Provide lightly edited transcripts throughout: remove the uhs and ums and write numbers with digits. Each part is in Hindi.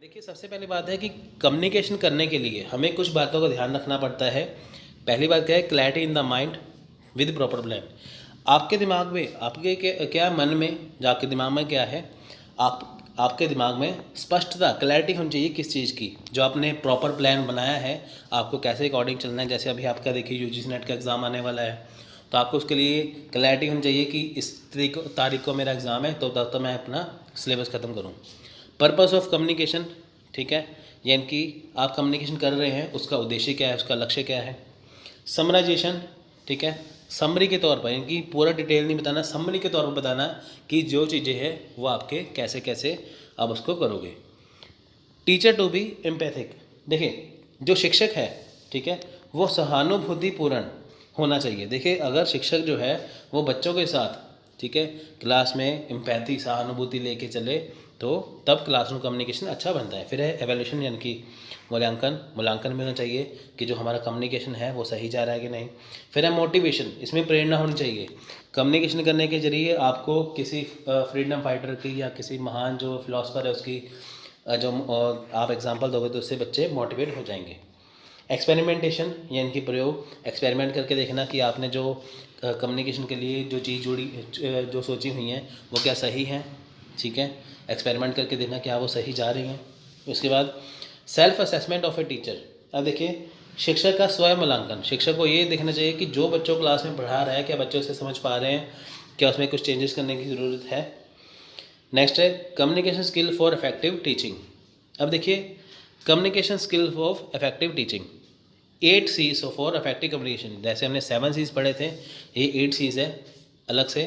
देखिए, सबसे पहली बात है कि कम्युनिकेशन करने के लिए हमें कुछ बातों का ध्यान रखना पड़ता है। पहली बात क्या है, clarity in the mind with proper plan. आपके दिमाग में, आपके क्या मन में, जो आपके दिमाग में क्या है, आपके दिमाग में स्पष्टता, क्लैरिटी होनी चाहिए किस चीज़ की। जो आपने प्रॉपर प्लान बनाया है, आपको कैसे अकॉर्डिंग चलना है। जैसे अभी आपका देखिए यूजीसी नेट का एग्ज़ाम आने वाला है, तो आपको उसके लिए क्लैरिटी होनी चाहिए कि इस तारीख को मेरा एग्ज़ाम है, तो तब तक मैं अपना सिलेबस ख़त्म करूँ। पर्पस ऑफ कम्युनिकेशन, ठीक है, यानी कि आप कम्युनिकेशन कर रहे हैं, उसका उद्देश्य क्या है, उसका लक्ष्य क्या है। समराइजेशन, ठीक है, समरी के तौर पर, यानी कि पूरा डिटेल नहीं बताना, समरी के तौर पर बताना कि जो चीज़ें हैं वो आपके कैसे कैसे आप उसको करोगे। टीचर टू बी एम्पैथिक, देखिए जो शिक्षक है, ठीक है, वो सहानुभूतिपूर्ण होना चाहिए। देखिए अगर शिक्षक जो है वो बच्चों के साथ, ठीक है, क्लास में एम्पैथी, सहानुभूति लेके चले, तो तब क्लासरूम कम्युनिकेशन अच्छा बनता है। फिर है एवेल्यूशन, यानी कि मूल्यांकन भी होना चाहिए कि जो हमारा कम्युनिकेशन है वो सही जा रहा है कि नहीं। फिर है मोटिवेशन, इसमें प्रेरणा होनी चाहिए। कम्युनिकेशन करने के जरिए आपको किसी फ्रीडम फाइटर की या किसी महान जो फिलोसफर है उसकी जो आप एग्जांपल दोगे तो उससे बच्चे मोटिवेट हो जाएंगे। एक्सपेरिमेंटेशन, यानी कि प्रयोग, एक्सपेरिमेंट करके देखना कि आपने जो कम्युनिकेशन के लिए जो चीज़ जुड़ी, जो सोची हुई हैं वो क्या सही हैं, ठीक है। एक्सपेरिमेंट करके देखना क्या वो सही जा रही हैं। उसके बाद self assessment of a teacher. अब देखिए शिक्षक का स्वयं मूल्यांकन, शिक्षक को ये देखना चाहिए कि जो बच्चों क्लास में पढ़ा रहा है क्या बच्चे उसे समझ पा रहे हैं, क्या उसमें कुछ चेंजेस करने की ज़रूरत है। नेक्स्ट है communication skill for effective teaching. अब देखिए communication skill of effective teaching, 8 C's for effective communication. जैसे हमने 7 C's पढ़े थे, ये 8 C's है अलग से,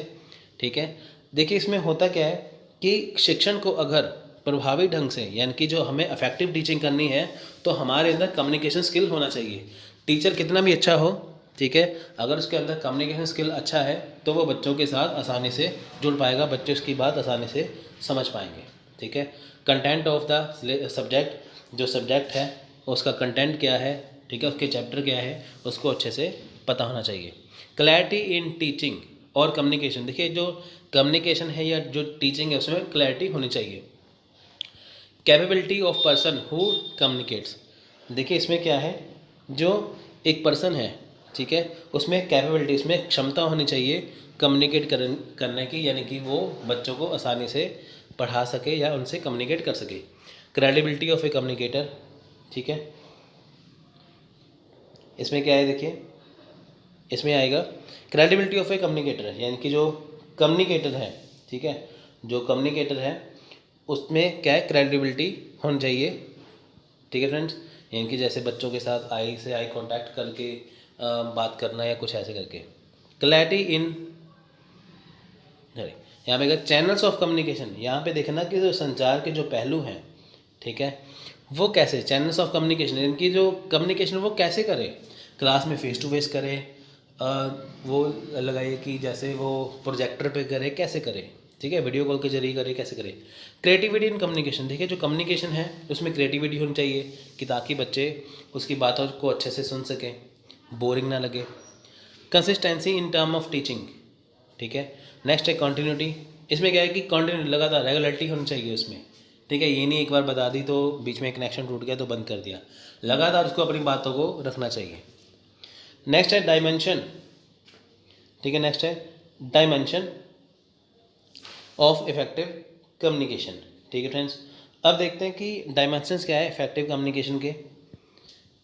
ठीक है। देखिए इसमें होता क्या है कि शिक्षण को अगर प्रभावी ढंग से, यानी कि जो हमें इफेक्टिव टीचिंग करनी है, तो हमारे अंदर कम्युनिकेशन स्किल होना चाहिए। टीचर कितना भी अच्छा हो, ठीक है, अगर उसके अंदर कम्युनिकेशन स्किल अच्छा है तो वो बच्चों के साथ आसानी से जुड़ पाएगा, बच्चे उसकी बात आसानी से समझ पाएंगे, ठीक है। कंटेंट ऑफ द सब्जेक्ट, जो सब्जेक्ट है उसका कंटेंट क्या है, ठीक है, उसके चैप्टर क्या है, उसको अच्छे से पता होना चाहिए। क्लैरिटी इन टीचिंग और कम्युनिकेशन, देखिए जो कम्युनिकेशन है या जो टीचिंग है उसमें क्लैरिटी होनी चाहिए। Capability of person who communicates, देखिए इसमें क्या है, जो एक पर्सन है, ठीक है, उसमें कैपेबिलिटी, उसमें क्षमता होनी चाहिए कम्युनिकेट करने की, यानी कि वो बच्चों को आसानी से पढ़ा सके या उनसे कम्युनिकेट कर सके। क्रेडिबिलिटी ऑफ ए कम्युनिकेटर, ठीक है, इसमें क्या है, देखिए इसमें आएगा क्रेडिबिलिटी ऑफ ए कम्युनिकेटर, यानी कि जो कम्युनिकेटर है, ठीक है, जो कम्युनिकेटर है उसमें क्या है, क्रेडिबिलिटी होनी चाहिए, ठीक है फ्रेंड्स। यानी कि जैसे बच्चों के साथ आई से आई कांटेक्ट करके बात करना या कुछ ऐसे करके। क्लैरिटी इन, यहाँ पे अगर चैनल्स ऑफ कम्युनिकेशन, यहाँ पे देखना कि जो संचार के जो पहलू हैं, ठीक है, वो कैसे, चैनल्स ऑफ कम्युनिकेशन, इनकी जो कम्युनिकेशन वो कैसे करें। क्लास में फेस टू फेस करें, वो लगाइए कि जैसे वो प्रोजेक्टर पे करे, कैसे करें, ठीक है, वीडियो कॉल के जरिए करे, कैसे करें। क्रिएटिविटी इन कम्युनिकेशन, देखिए जो कम्युनिकेशन है उसमें क्रिएटिविटी होनी चाहिए कि ताकि बच्चे उसकी बातों को अच्छे से सुन सकें, बोरिंग ना लगे। Consistency in term of teaching, ठीक है। नेक्स्ट है कंटिन्यूटी, इसमें क्या है कि कंटिन्यू, लगातार रेगुलरिटी होनी चाहिए उसमें, ठीक है, ये नहीं एक बार बता दी तो बीच में कनेक्शन टूट गया तो बंद कर दिया, लगातार उसको अपनी बातों को रखना चाहिए। नेक्स्ट है डायमेंशन, ठीक है, नेक्स्ट है डायमेंशन ऑफ इफेक्टिव कम्युनिकेशन, ठीक है फ्रेंड्स। अब देखते हैं कि डायमेंशंस क्या है इफेक्टिव कम्युनिकेशन के।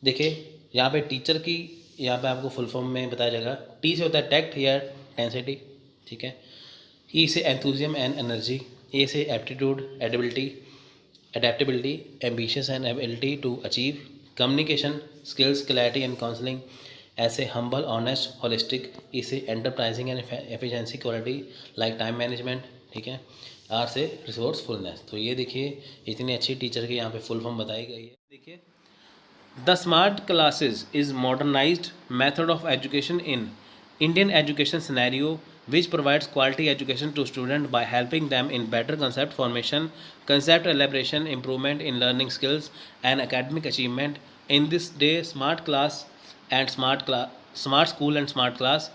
देखिए यहाँ पे टीचर की, यहाँ पे आपको फुल फॉर्म में बताया जाएगा। टी से होता है टैक्ट या टेंसिटी, ठीक है। ई से एंथुजियम एंड एनर्जी, ए से aptitude, adaptability, ambitious and ability to achieve, communication skills, clarity and counselling, ऐसे हम्बल, ऑनेस्ट, होलिस्टिक, ई से enterprising and efficiency, quality like time management, ठीक है। आर से रिसोर्सफुलनेस। तो ये देखिए इतनी अच्छी टीचर की यहाँ पे फुल फॉर्म बताई गई है। देखिए The smart classes is modernized method of education in Indian education scenario which provides quality education to students by helping them in better concept formation, concept elaboration, improvement in learning skills and academic achievement. In this day smart class and smart school and smart class,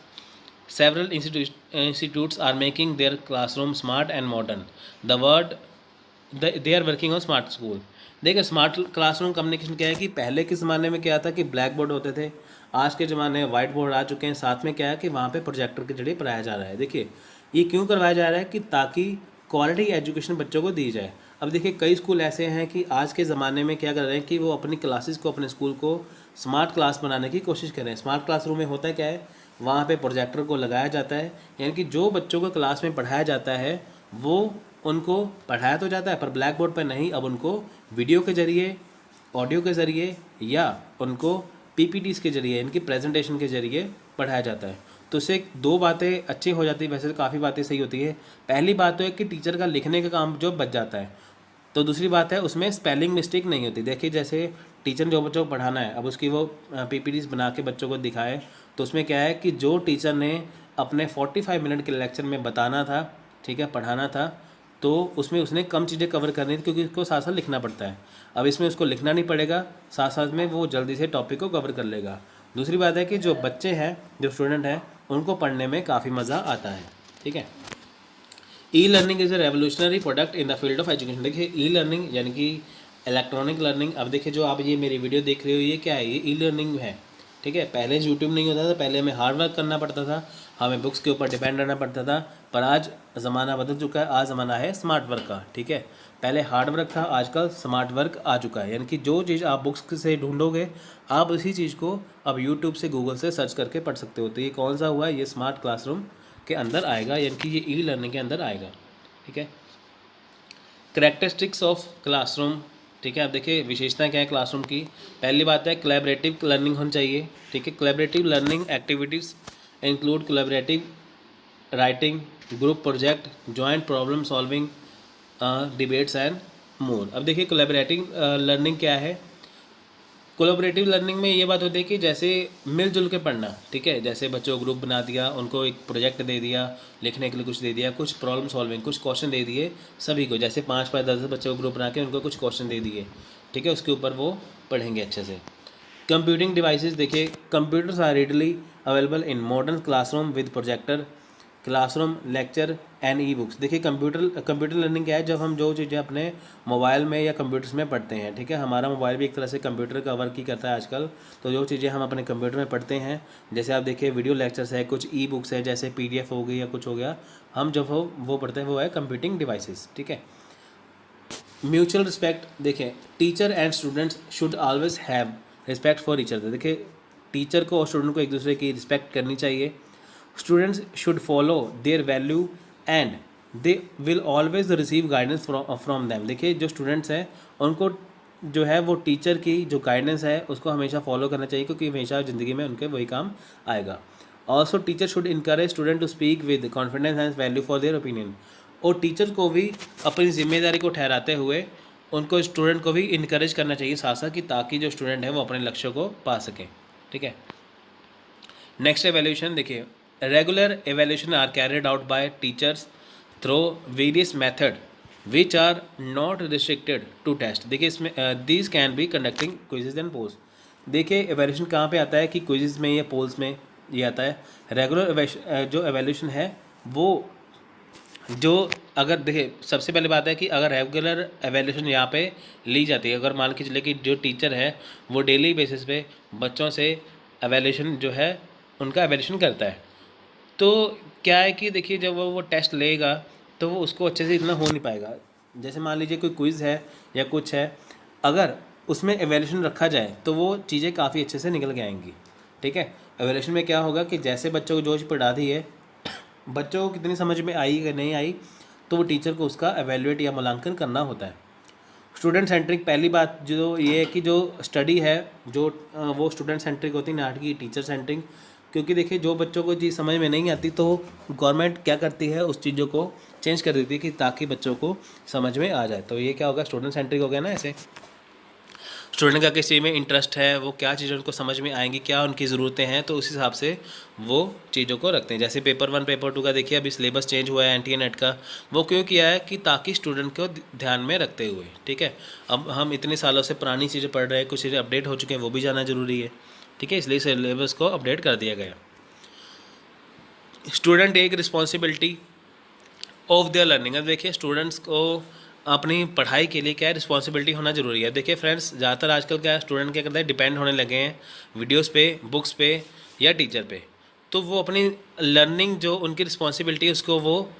several institutes are making their classroom smart and modern. They are working on smart school. देखिए स्मार्ट क्लासरूम कम्युनिकेशन क्या है कि पहले के ज़माने में क्या था कि ब्लैक बोर्ड होते थे, आज के ज़माने में वाइट बोर्ड आ चुके हैं, साथ में क्या है कि वहाँ पे प्रोजेक्टर के जरिए पढ़ाया जा रहा है। देखिए ये क्यों करवाया जा रहा है कि ताकि क्वालिटी एजुकेशन बच्चों को दी जाए। अब देखिए कई स्कूल ऐसे हैं कि आज के ज़माने में क्या कर रहे हैं कि वो अपनी क्लासेस को, अपने स्कूल को स्मार्ट क्लास बनाने की कोशिश कर रहे हैं। स्मार्ट क्लासरूम में होता क्या है, वहाँ पे प्रोजेक्टर को लगाया जाता है, यानी कि जो बच्चों को क्लास में पढ़ाया जाता है वो उनको पढ़ाया तो जाता है पर ब्लैक बोर्ड पर नहीं, अब उनको वीडियो के ज़रिए, ऑडियो के ज़रिए या उनको पीपीटीज़ के ज़रिए, इनकी प्रेजेंटेशन के ज़रिए पढ़ाया जाता है। तो उससे दो बातें अच्छी हो जाती है, वैसे तो काफ़ी बातें सही होती है। पहली बात तो है कि टीचर का लिखने का काम जो बच जाता है, तो दूसरी बात है उसमें स्पेलिंग मिस्टेक नहीं होती। देखिए जैसे टीचर जो बच्चों को पढ़ाना है, अब उसकी वो पीपीटीज़ बना के बच्चों को दिखाए, तो उसमें क्या है कि जो टीचर ने अपने 45 मिनट के लेक्चर में बताना था, ठीक है, पढ़ाना था, तो उसमें उसने कम चीज़ें कवर करनी थी क्योंकि उसको साथ साथ लिखना पड़ता है। अब इसमें उसको लिखना नहीं पड़ेगा, साथ साथ में वो जल्दी से टॉपिक को कवर कर लेगा। दूसरी बात है कि जो बच्चे हैं, जो स्टूडेंट हैं, उनको पढ़ने में काफ़ी मज़ा आता है। ठीक है। E learning is a revolutionary product in the field of education. देखिए ई लर्निंग यानी कि इलेक्ट्रॉनिक लर्निंग। अब देखिए जो आप ये मेरी वीडियो देख रहे हो ये क्या है, ये ई लर्निंग है। ठीक है, पहले यूट्यूब नहीं होता था, पहले हमें हार्ड वर्क करना पड़ता था, हमें बुक्स के ऊपर डिपेंड रहना पड़ता था, पर आज ज़माना बदल चुका है, आज ज़माना है स्मार्ट वर्क का। ठीक है, पहले हार्ड वर्क था, आजकल स्मार्ट वर्क आ चुका है, यानी कि जो चीज़ आप बुक्स से ढूंढोगे आप उसी चीज़ को अब यूट्यूब से, गूगल से सर्च करके पढ़ सकते हो। तो ये कौन सा हुआ, ये स्मार्ट क्लासरूम के अंदर आएगा, यानी कि ये ई लर्निंग के अंदर आएगा। ठीक है। Characteristics of classroom. ठीक है, अब देखिए विशेषताएं क्या है क्लासरूम की। पहली बात है कोलैबोरेटिव लर्निंग होनी चाहिए। ठीक है, collaborative learning activities include collaborative writing, group project, joint problem solving, debates and more. अब देखिए कोलैबोरेटिव लर्निंग क्या है। कोलैबोरेटिव लर्निंग में ये बात होती है कि जैसे मिलजुल के पढ़ना। ठीक है, जैसे बच्चों को ग्रुप बना दिया, उनको एक प्रोजेक्ट दे दिया, लिखने के लिए कुछ दे दिया, कुछ प्रॉब्लम सॉल्विंग, कुछ क्वेश्चन दे दिए सभी को, जैसे 5-5, 10 बच्चों को ग्रुप बना के उनको कुछ क्वेश्चन दे दिए। ठीक है, उसके ऊपर वो पढ़ेंगे अच्छे से। Computing devices. देखिए computers are readily available in modern classroom with projector, classroom, lecture and e books. देखिए कंप्यूटर लर्निंग क्या है, जब हम जो चीज़ें अपने मोबाइल में या कंप्यूटर्स में पढ़ते हैं। ठीक है, हमारा मोबाइल भी एक तरह से कंप्यूटर का वर्क ही करता है आजकल। तो जो चीज़ें हम अपने कंप्यूटर में पढ़ते हैं, जैसे आप देखिए वीडियो लेक्चर्स है, कुछ ई बुक्स है, जैसे PDF हो गई या कुछ हो गया, हम जब वो पढ़ते हैं वो है कंप्यूटिंग डिवाइसेस। ठीक है। Mutual respect. देखिए teacher and students should always have respect for each other. देखिए टीचर को और स्टूडेंट को एक दूसरे की रिस्पेक्ट करनी चाहिए। Students should follow their value and they will always receive guidance from them. देखिए जो स्टूडेंट्स हैं उनको जो है वो टीचर की जो गाइडेंस है उसको हमेशा फॉलो करना चाहिए, क्योंकि हमेशा ज़िंदगी में उनके वही काम आएगा। Also teacher should encourage student to speak with confidence and value for their opinion. और टीचर को भी अपनी जिम्मेदारी को ठहराते हुए उनको स्टूडेंट को भी इनकरेज करना चाहिए साथ साथ, कि ताकि जो स्टूडेंट है वो अपने लक्ष्य को पा सकें। ठीक है। Next evaluation. देखिए regular evaluation are carried out by teachers through various method which are not restricted to test. देखिए इसमें these can be conducting quizzes and polls. देखिए एवेल्यूशन कहाँ पे आता है कि क्विजेज में या पोल्स में ये आता है। रेगुलर जो एवेल्यूशन है वो जो, अगर देखिए सबसे पहले बात है कि अगर रेगुलर एवेल्यूशन यहाँ पे ली जाती है, अगर मान के चले कि जो टीचर है वो डेली बेसिस पे बच्चों से एवेल्यूशन जो है उनका एवेल्यूशन करता है, तो क्या है कि देखिए जब वो टेस्ट लेगा तो वो उसको अच्छे से इतना हो नहीं पाएगा। जैसे मान लीजिए कोई क्विज़ है या कुछ है, अगर उसमें एवेल्यूशन रखा जाए तो वो चीज़ें काफ़ी अच्छे से निकल के आएंगी। ठीक है, एवेल्यूशन में क्या होगा कि जैसे बच्चों को जो चीज़ पढ़ा दी है, बच्चों को कितनी समझ में आई या नहीं आई, तो वो टीचर को उसका एवेल्यूएट या मूल्यांकन करना होता है। Student centric. पहली बात जो ये है कि जो स्टडी है जो वो स्टूडेंट सेंट्रिक होती है, ना कि टीचर सेंट्रिक। क्योंकि देखिए जो बच्चों को चीज़ समझ में नहीं आती तो गवर्नमेंट क्या करती है, उस चीज़ों को चेंज कर देती है कि ताकि बच्चों को समझ में आ जाए। तो ये क्या होगा, स्टूडेंट सेंट्रिक हो गया ना। ऐसे स्टूडेंट का किस चीज़ में इंटरेस्ट है, वो क्या चीज़ें उनको समझ में आएंगी, क्या उनकी ज़रूरतें हैं, तो उस हिसाब से वो चीज़ों को रखते हैं। जैसे पेपर 1 पेपर 2 का देखिए अभी सिलेबस चेंज हुआ है NTA नेट का, वो क्यों किया है कि ताकि स्टूडेंट को ध्यान में रखते हुए। ठीक है, अब हम इतने सालों से पुरानी चीज़ें पढ़ रहे हैं, कुछ चीज़ें अपडेट हो चुके हैं, वो भी जाना ज़रूरी है। ठीक है, इसलिए सिलेबस को अपडेट कर दिया गया। Student take responsibility of their learning. अब देखिए स्टूडेंट्स को अपनी पढ़ाई के लिए क्या है, रिस्पॉन्सिबिलिटी होना ज़रूरी है। देखिए फ्रेंड्स, ज़्यादातर आजकल क्या है, स्टूडेंट क्या करते हैं, डिपेंड होने लगे हैं वीडियोस पे, बुक्स पे या टीचर पे। तो वो अपनी लर्निंग जो उनकी रिस्पॉन्सिबिलिटी है उसको वो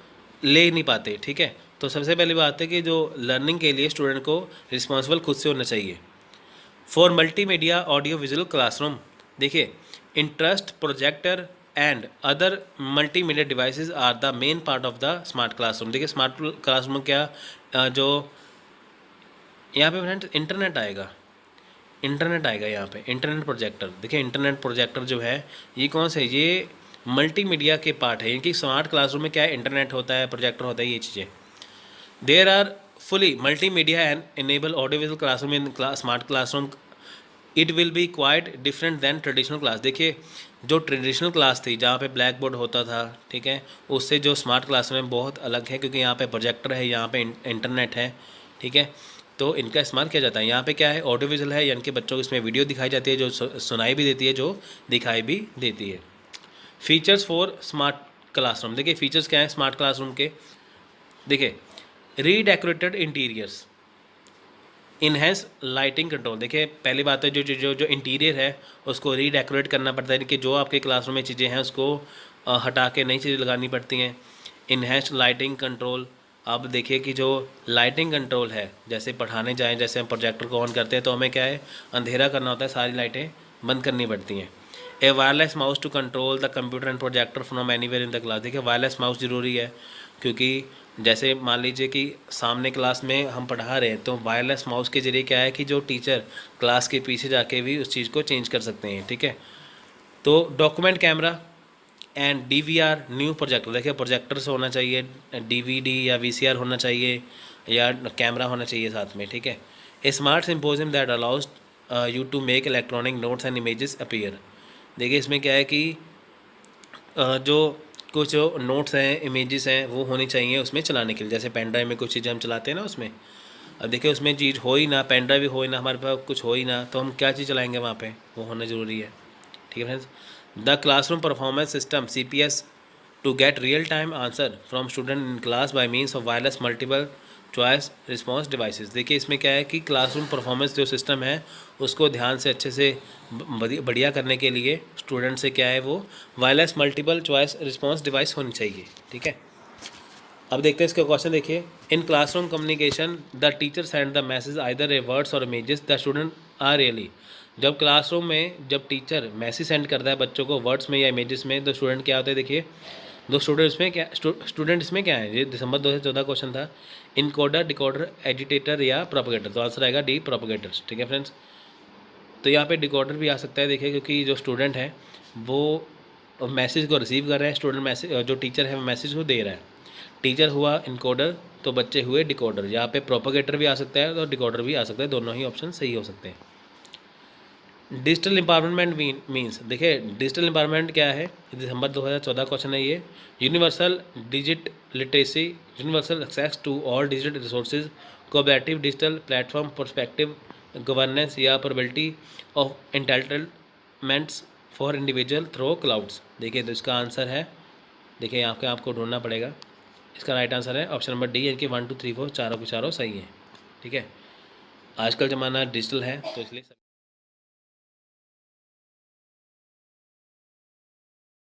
ले नहीं पाते। ठीक है, तो सबसे पहली बात है कि जो लर्निंग के लिए स्टूडेंट को रिस्पॉन्सिबल खुद से होना चाहिए। For multimedia audio visual classroom, देखिए interest projector and other multimedia devices are the main part of the smart classroom. देखिए स्मार्ट क्लासरूम क्या जो यहाँ पे फ्रेंड्स इंटरनेट आएगा, यहाँ पे इंटरनेट प्रोजेक्टर। देखिए इंटरनेट प्रोजेक्टर जो है ये कौन से, ये मल्टीमीडिया के पार्ट है। इनकी स्मार्ट क्लासरूम में क्या है, इंटरनेट होता है, प्रोजेक्टर होता है, ये चीज़ें। There are fully multimedia and enable audio visual classroom in smart classroom. It will be quite different than traditional class. देखिए जो ट्रेडिशनल क्लास थी जहाँ पे ब्लैक बोर्ड होता था, ठीक है, उससे जो स्मार्ट क्लास में बहुत अलग है, क्योंकि यहाँ पे प्रोजेक्टर है, यहाँ पे इंटरनेट है। ठीक है, तो इनका इस्तेमाल किया जाता है। यहाँ पे क्या है, ऑडियो विजुअल है, यानी कि बच्चों को इसमें वीडियो दिखाई जाती है, जो सुनाई भी देती है, जो दिखाई भी देती है। फीचर्स फॉर स्मार्ट क्लासरूम, देखिए फीचर्स क्या है स्मार्ट क्लासरूम के। देखिए रीडेकोरेटेड इंटीरियर्स, इनहेंस लाइटिंग कंट्रोल। देखिए पहली बात है जो जो जो जो इंटीरियर है उसको रीडेकोरेट करना पड़ता है, कि जो आपके क्लासरूम में चीज़ें हैं उसको हटा के नई चीज़ें लगानी पड़ती हैं। इनहेंस लाइटिंग कंट्रोल, अब देखिए कि जो लाइटिंग कंट्रोल है, जैसे पढ़ाने जाएं, जैसे हम प्रोजेक्टर को ऑन करते हैं तो हमें क्या है, अंधेरा करना होता है, सारी लाइटें बंद करनी पड़ती हैं। A wireless mouse to control the computer and projector from anywhere in the class. देखिए वायरलेस माउस ज़रूरी है, क्योंकि जैसे मान लीजिए कि सामने क्लास में हम पढ़ा रहे हैं तो वायरलेस माउस के ज़रिए क्या है कि जो टीचर क्लास के पीछे जाके भी उस चीज़ को चेंज कर सकते हैं। ठीक है, तो document camera and DVR new projector. देखिए प्रोजेक्टर से होना चाहिए, डीवीडी या वीसीआर होना चाहिए, या कैमरा होना चाहिए साथ में। ठीक है, a smart symposium that allows you to make electronic notes and images appear. देखिए इसमें क्या है कि जो कुछ नोट्स हैं, इमेजेस हैं, वो होनी चाहिए उसमें चलाने के लिए। जैसे पेन ड्राइव में कुछ चीज़ें हम चलाते हैं ना उसमें, अब देखिए उसमें चीज़ हो ही ना, पेन ड्राइव हो ही ना, हमारे पास कुछ हो ही ना, तो हम क्या चीज़ चलाएंगे वहाँ पे, वो होना ज़रूरी है। ठीक है friends, the classroom performance system CPS to get real time answer from student in class by means of wireless multiple choice response devices. देखिए इसमें क्या है कि क्लासरूम परफॉर्मेंस जो सिस्टम है उसको ध्यान से अच्छे से बढ़िया करने के लिए स्टूडेंट से क्या है, वो wireless multiple choice response device होनी चाहिए। ठीक है, अब देखते हैं इसका क्वेश्चन। देखिए in classroom communication the teacher send the message either a words or images the student are really. जब क्लासरूम में जब टीचर मैसेज सेंड करता है बच्चों को वर्ड्स में या इमेजेस में, तो स्टूडेंट क्या होते हैं, देखिए दो स्टूडेंट इसमें क्या, स्टूडेंट इसमें क्या है, ये दिसंबर 2014 क्वेश्चन था। इनकोडर, डिकोडर, एजिटेटर या प्रोपगेटर, तो आंसर आएगा डी प्रोपगेटर्स। ठीक है फ्रेंड्स, तो यहाँ पे डिकोडर भी आ सकता है। देखिए क्योंकि जो स्टूडेंट है वो मैसेज को रिसीव कर रहे हैं, स्टूडेंट मैसेज, जो टीचर है वो मैसेज को दे रहा है। टीचर हुआ इनकोडर तो बच्चे हुए डिकोडर। यहाँ पे प्रोपगेटर भी आ सकता है और डिकोडर भी आ सकता है, दोनों ही ऑप्शन सही हो सकते हैं। डिजिटल एम्पावरमेंट मीन्स, देखिए डिजिटल एम्पावरमेंट क्या है, दिसंबर 2014 क्वेश्चन है ये। Universal digit literacy, universal access to all digital resources, cooperative digital platform, perspective governance या probability of entitlements for individual through clouds. देखिए तो इसका आंसर है, देखिए यहाँ पे आपको ढूंढना पड़ेगा। इसका राइट आंसर है ऑप्शन नंबर डी, यानी कि 1 2 3 4 चारों के चारों सही है। ठीक है, आजकल ज़माना डिजिटल है तो इसलिए